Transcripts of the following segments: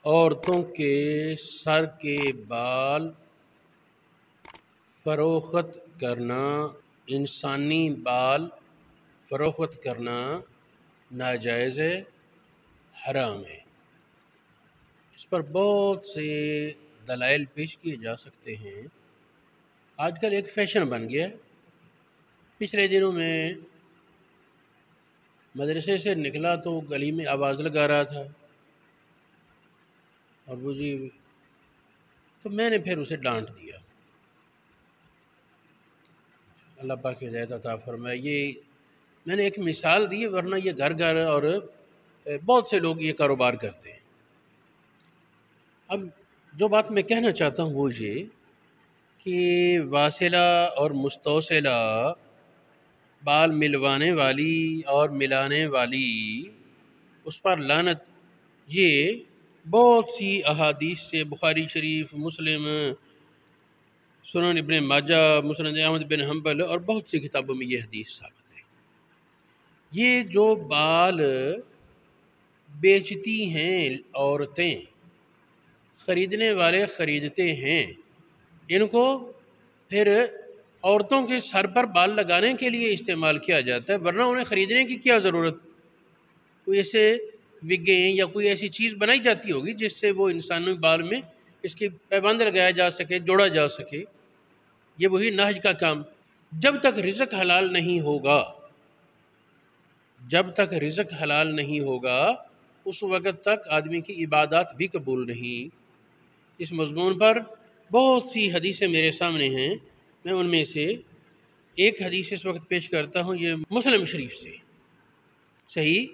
عورتوں کے سر کے بال فروخت کرنا، انسانی بال فروخت کرنا ناجائز ہے، حرام ہے۔ اس پر بہت سے دلائل پیش کیے جا سکتے ہیں۔ آج کل ایک فیشن بن گیا ہے۔ پچھلے دنوں میں مدرسے سے نکلا تو گلی میں آواز لگا رہا تھا، اور وہ جی تو میں نے پھر اسے ڈانٹ دیا۔ اللہ پاک ہدایت عطا فرمائے۔ یہ میں نے ایک مثال دی، ورنہ یہ گھر گھر اور بہت سے لوگ یہ کاروبار کرتے ہیں۔ اب جو بات میں کہنا چاہتا ہوں وہ یہ کہ واصلہ اور مستوصلہ، بال ملوانے والی اور ملانے والی، اس پر لعنت، یہ بہت سی احادیث سے، بخاری شریف، مسلم، سنن ابن ماجہ، مسند احمد بن حنبل اور بہت سی کتابوں میں یہ حدیث ثابت ہے۔ یہ جو بال بیچتی ہیں عورتیں، خریدنے والے خریدتے ہیں، ان کو پھر عورتوں کے سر پر بال لگانے کے لیے استعمال کیا جاتا ہے، ورنہ انہیں خریدنے کی کیا ضرورت؟ کوئی ایسے وگیں یا کوئی ایسی چیز بنائی جاتی ہوگی جس سے وہ انسانی بال میں اس کی پیبند لگایا جا سکے، جوڑا جا سکے۔ یہ وہی نہج کا کام۔ جب تک رزق حلال نہیں ہوگا، جب تک رزق حلال نہیں ہوگا، اس وقت تک آدمی کی عبادات بھی قبول نہیں۔ اس مضمون پر بہت سی حدیثیں میرے سامنے ہیں، میں ان میں سے ایک حدیث اس وقت پیش کرتا ہوں۔ یہ مسلم شریف سے، صحیح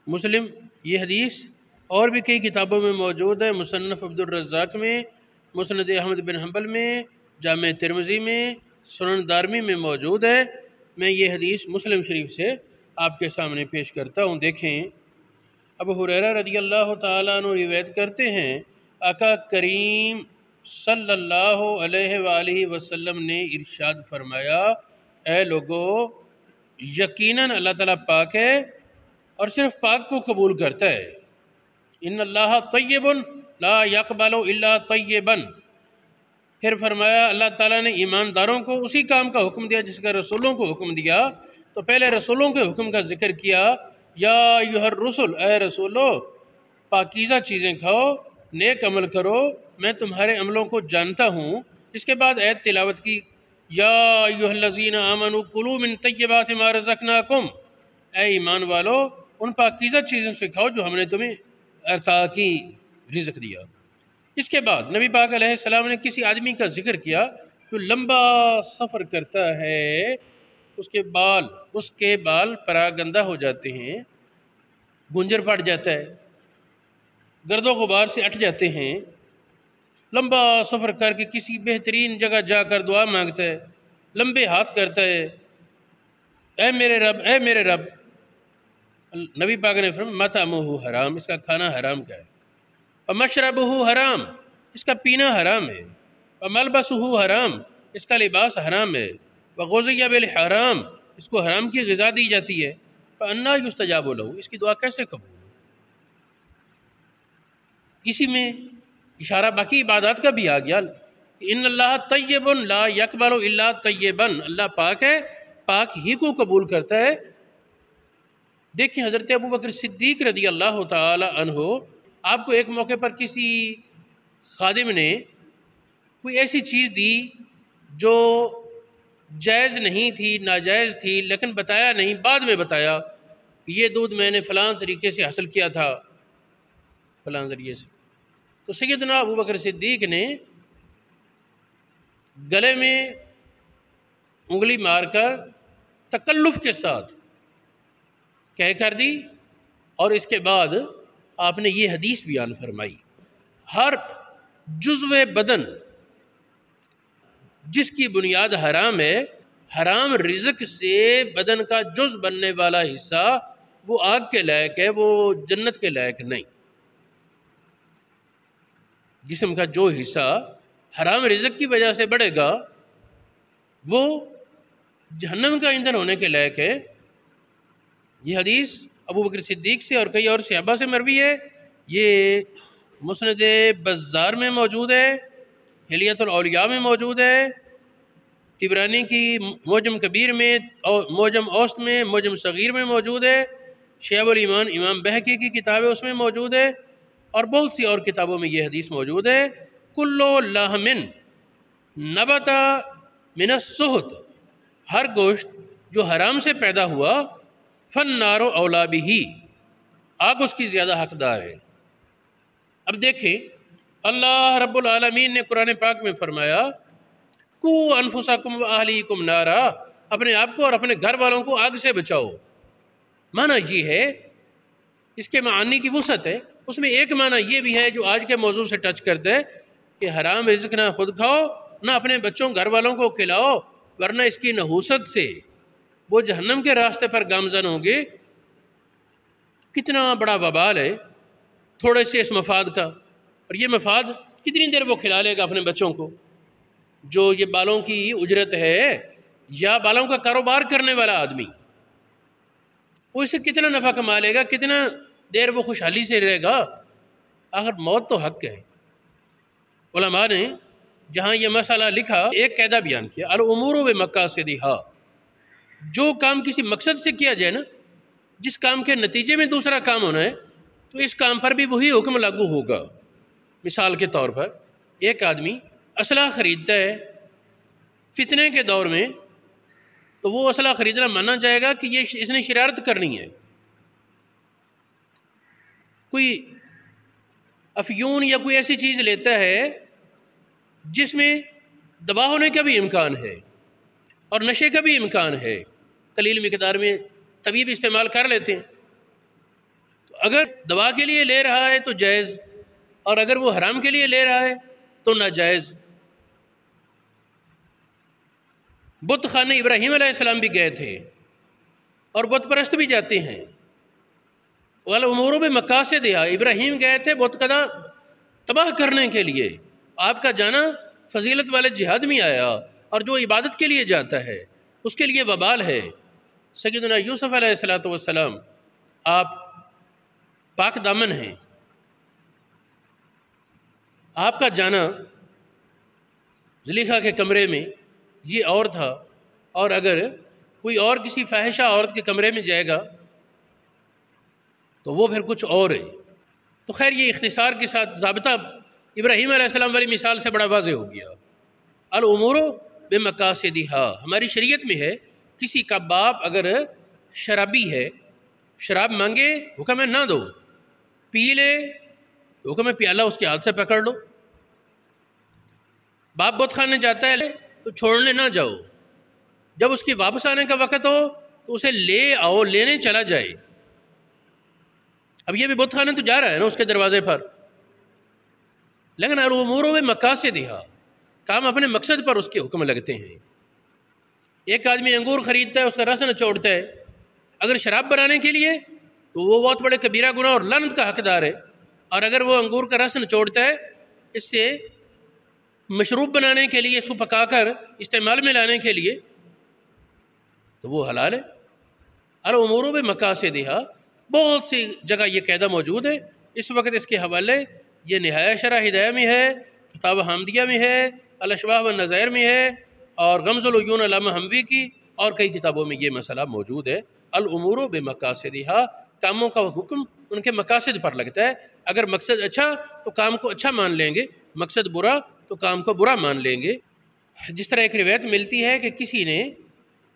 مسلم، یہ حدیث اور بھی کئی کتابوں میں موجود ہے، مصنف عبد الرزاق میں، مسند احمد بن حنبل میں، جامع ترمذی میں، سنن دارمی میں موجود ہے۔ میں یہ حدیث مسلم شریف سے آپ کے سامنے پیش کرتا ہوں، دیکھیں۔ ابو ہریرہ رضی اللہ تعالیٰ عنہ روایت کرتے ہیں، آقا کریم صلی اللہ علیہ وآلہ وسلم نے ارشاد فرمایا، اے لوگو، یقیناً اللہ تعالیٰ پاک ہے اور صرف پاک کو قبول کرتا ہے۔ ان اللہ طیب لا یقبل الا طیبا۔ پھر فرمایا اللہ تعالیٰ نے ایمانداروں کو اسی کام کا حکم دیا جس کا رسولوں کو حکم دیا، تو پہلے رسولوں کے حکم کا ذکر کیا، یا ایھا الرسل، اے رسولو، پاکیزہ چیزیں کھاؤ، نیک عمل کرو، میں تمہارے عملوں کو جانتا ہوں۔ اس کے بعد آیت تلاوت کی، یا ایھا الذین آمنوا کلوا من طیبات ما رزقناکم، اے ایمان والو، ان پاکیزہ چیزوں سے کھاؤ جو ہم نے تمہیں عطا کی، رزق دیا۔ اس کے بعد نبی پاک علیہ السلام نے کسی آدمی کا ذکر کیا جو لمبا سفر کرتا ہے، اس کے بال پراگندہ ہو جاتے ہیں، گنجر پڑ جاتا ہے، گرد و غبار سے اٹھ جاتے ہیں، لمبا سفر کر کے کسی بہترین جگہ جا کر دعا مانگتا ہے، لمبے ہاتھ کرتا ہے، اے میرے رب، اے میرے رب۔ نبی پاک نے فرمایا مطعمہ حرام، اس کا کھانا حرام کا ہے، ومشربہ حرام، اس کا پینا حرام ہے، وملبسہ حرام، اس کا لباس حرام ہے، وغذی بالحرام، اس کو حرام کی غذا دی جاتی ہے، فأنی یستجاب لہ، اس کی دعا کیسے قبول ہو؟ اسی میں اشارہ باقی عبادات کا بھی آ گیا، ان اللہ طیب لا یقبل الا طیبا، اللہ پاک ہے، پاک ہی کو قبول کرتا ہے۔ دیکھیں حضرت ابوبکر صدیق رضی اللہ تعالی عنہ، آپ کو ایک موقع پر کسی خادم نے کوئی ایسی چیز دی جو جائز نہیں تھی، ناجائز تھی، لیکن بتایا نہیں، بعد میں بتایا کہ یہ دودھ میں نے فلاں طریقے سے حاصل کیا تھا، فلاں ذریعے سے۔ تو سیدنا ابوبکر صدیق نے گلے میں انگلی مار کر تکلف کے ساتھ کہہ کر دی، اور اس کے بعد آپ نے یہ حدیث بیان فرمائی، ہر جزو بدن جس کی بنیاد حرام ہے، حرام رزق سے بدن کا جز بننے والا حصہ وہ آگ کے لائق ہے، وہ جنت کے لائق نہیں۔ جسم کا جو حصہ حرام رزق کی وجہ سے بڑھے گا وہ جہنم کا ایندھن ہونے کے لائق ہے۔ یہ حدیث ابوبکر صدیق سے اور کئی اور صحابہ سے مروی ہے۔ یہ مسند بزار میں موجود ہے، حلیت الاولیاء میں موجود ہے، طبرانی کی معجم کبیر میں، معجم اوسط میں، معجم صغیر میں موجود ہے، شعب الایمان امام بہقی کی کتاب ہے اس میں موجود ہے، اور بہت سی اور کتابوں میں یہ حدیث موجود ہے۔ کلو لحم نبت من السحت، ہر گوشت جو حرام سے پیدا ہوا، فالنار اولی بہ، آگ اس کی زیادہ حقدار ہے۔ اب دیکھیں اللہ رب العالمین نے قرآن پاک میں فرمایا کو انفسکم و اہلیکم نارا، اپنے آپ کو اور اپنے گھر والوں کو آگ سے بچاؤ۔ معنی یہ ہے، اس کے معنی کی وسعت ہے، اس میں ایک معنی یہ بھی ہے جو آج کے موضوع سے ٹچ کرتے ہیں کہ حرام رزق نہ خود کھاؤ نہ اپنے بچوں گھر والوں کو کھلاؤ، ورنہ اس کی نحوست سے وہ جہنم کے راستے پر گامزن ہوں گے۔ کتنا بڑا وبال ہے تھوڑے سے اس مفاد کا، اور یہ مفاد کتنی دیر وہ کھلا لے گا اپنے بچوں کو؟ جو یہ بالوں کی اجرت ہے یا بالوں کا کاروبار کرنے والا آدمی، وہ اسے کتنا نفع کما لے گا، کتنا دیر وہ خوشحالی سے رہے گا؟ آخر موت تو حق ہے۔ علماء نے جہاں یہ مسئلہ لکھا ایک قاعدہ بیان کیا، الامور بمقاصدہا، جو کام کسی مقصد سے کیا جائے نا، جس کام کے نتیجے میں دوسرا کام ہونا ہے، تو اس کام پر بھی وہی حکم لاگو ہوگا۔ مثال کے طور پر ایک آدمی اسلحہ خریدتا ہے فتنے کے دور میں، تو وہ اسلحہ خریدنا مانا جائے گا کہ یہ اس نے شرارت کرنی ہے۔ کوئی افیون یا کوئی ایسی چیز لیتا ہے جس میں دبا ہونے کا بھی امکان ہے اور نشے کا بھی امکان ہے، قلیل مقدار میں طبیب استعمال کر لیتے ہیں، تو اگر دوا کے لیے لے رہا ہے تو جائز، اور اگر وہ حرام کے لیے لے رہا ہے تو ناجائز۔ بت خانے ابراہیم علیہ السلام بھی گئے تھے اور بت پرست بھی جاتے ہیں۔ والامور بمقاصدہا، ابراہیم گئے تھے بت کدا تباہ کرنے کے لیے، آپ کا جانا فضیلت والے جہاد میں آیا، اور جو عبادت کے لیے جاتا ہے اس کے لیے وبال ہے۔ سیدنا یوسف علیہ السلام آپ پاک دامن ہیں، آپ کا جانا زلیخا کے کمرے میں یہ اور تھا، اور اگر کوئی اور کسی فاحشہ عورت کے کمرے میں جائے گا تو وہ پھر کچھ اور ہے۔ تو خیر یہ اختصار کے ساتھ ضابطہ ابراہیم علیہ السلام والی مثال سے بڑا واضح ہو گیا۔ الامور بمقاصدہا، ہماری شریعت میں ہے کسی کا باپ اگر شرابی ہے، شراب مانگے حکم ہے نہ دو، پی لے تو حکم ہے پیالہ اس کے ہاتھ سے پکڑ لو۔ باپ بت خانے جاتا ہے تو چھوڑنے نہ جاؤ، جب اس کی واپس آنے کا وقت ہو تو اسے لے آؤ، لینے چلا جائے۔ اب یہ بھی بت خانے تو جا رہا ہے نا اس کے دروازے پر، لیکن الامور بمقاصدہا، کام اپنے مقصد پر اس کے حکم لگتے ہیں۔ ایک آدمی انگور خریدتا ہے، اس کا رس نچوڑتا ہے، اگر شراب بنانے کے لیے تو وہ بہت بڑے کبیرہ گناہ اور لعنت کا حقدار ہے، اور اگر وہ انگور کا رس نچوڑتا ہے اس سے مشروب بنانے کے لیے، اس کو پکا کر استعمال میں لانے کے لیے، تو وہ حلال ہے۔ الامور بمقاصدہا، بہت سی جگہ یہ قاعدہ موجود ہے۔ اس وقت اس کے حوالے یہ نہایہ شرح ہدایہ میں ہے، فتاوی حامدیہ میں ہے، الاشباح والنظائر میں ہے، اور غمز العیون علامہ حموی کی اور کئی کتابوں میں یہ مسئلہ موجود ہے۔ الامور بمقاصدہا، کاموں کا حکم ان کے مقاصد پر لگتا ہے۔ اگر مقصد اچھا تو کام کو اچھا مان لیں گے، مقصد برا تو کام کو برا مان لیں گے۔ جس طرح ایک روایت ملتی ہے کہ کسی نے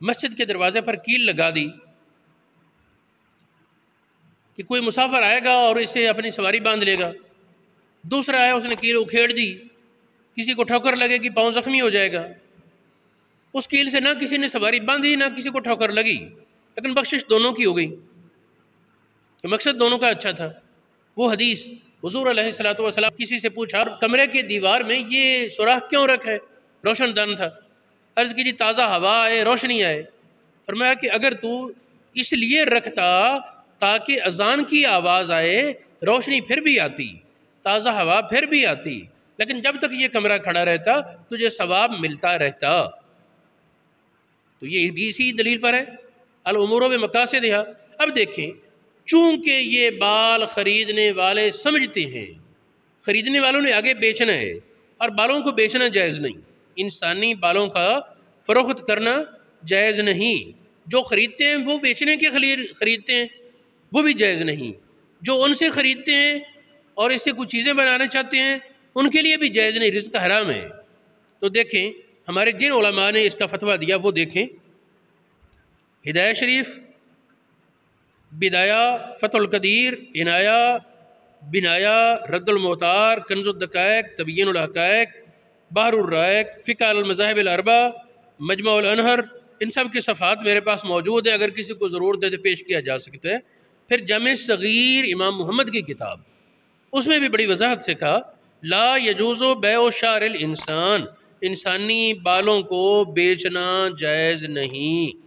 مسجد کے دروازے پر کیل لگا دی کہ کوئی مسافر آئے گا اور اسے اپنی سواری باندھ لے گا، دوسرا آیا اس نے کیل اکھیڑ دی، کسی کو ٹھوکر لگے گی، پاؤں زخمی ہو جائے گا۔ اس کیل سے نہ کسی نے سواری باندھی نہ کسی کو ٹھوکر لگی، لیکن بخشش دونوں کی ہو گئی کہ مقصد دونوں کا اچھا تھا۔ وہ حدیث حضور علیہ السلام کسی سے پوچھا کمرے کی دیوار میں یہ سوراخ کیوں رکھا ہے؟ روشن دان تھا۔ عرض کی جی تازہ ہوا آئے، روشنی آئے۔ فرمایا کہ اگر تو اس لیے رکھتا تاکہ اذان کی آواز آئے، روشنی پھر بھی آتی، تازہ ہوا پھر بھی آتی، لیکن جب تک یہ کمرہ کھڑا رہتا تجھے ثواب ملتا رہتا۔ تو یہ بھی اسی دلیل پر ہے، الامور بمقاصدہا۔ اب دیکھیں، چونکہ یہ بال خریدنے والے سمجھتے ہیں، خریدنے والوں نے آگے بیچنا ہے، اور بالوں کو بیچنا جائز نہیں، انسانی بالوں کا فروخت کرنا جائز نہیں۔ جو خریدتے ہیں وہ بیچنے کے خریدتے ہیں، وہ بھی جائز نہیں۔ جو ان سے خریدتے ہیں اور اس سے کچھ چیزیں بنانا چاہتے ہیں، ان کے لیے بھی جائز نہیں، رزق حرام ہے۔ تو دیکھیں ہمارے جن علماء نے اس کا فتویٰ دیا وہ دیکھیں، ہدایہ شریف، بدایہ، فتح القدیر، عنایہ، بنایہ، رد المختار، کنز الدقائق، تبیین الحقائق، بحر الرائق، فقہ المذاہب الاربع، مجمع الانہر، ان سب کے صفحات میرے پاس موجود ہیں، اگر کسی کو ضرورت ہے تو پیش کیا جا سکتا ہے۔ پھر جامع صغیر امام محمد کی کتاب، اس میں بھی بڑی وضاحت سے کہا لا یجوز بیع شعر الانسان، انسانی بالوں کو بیچنا جائز نہیں۔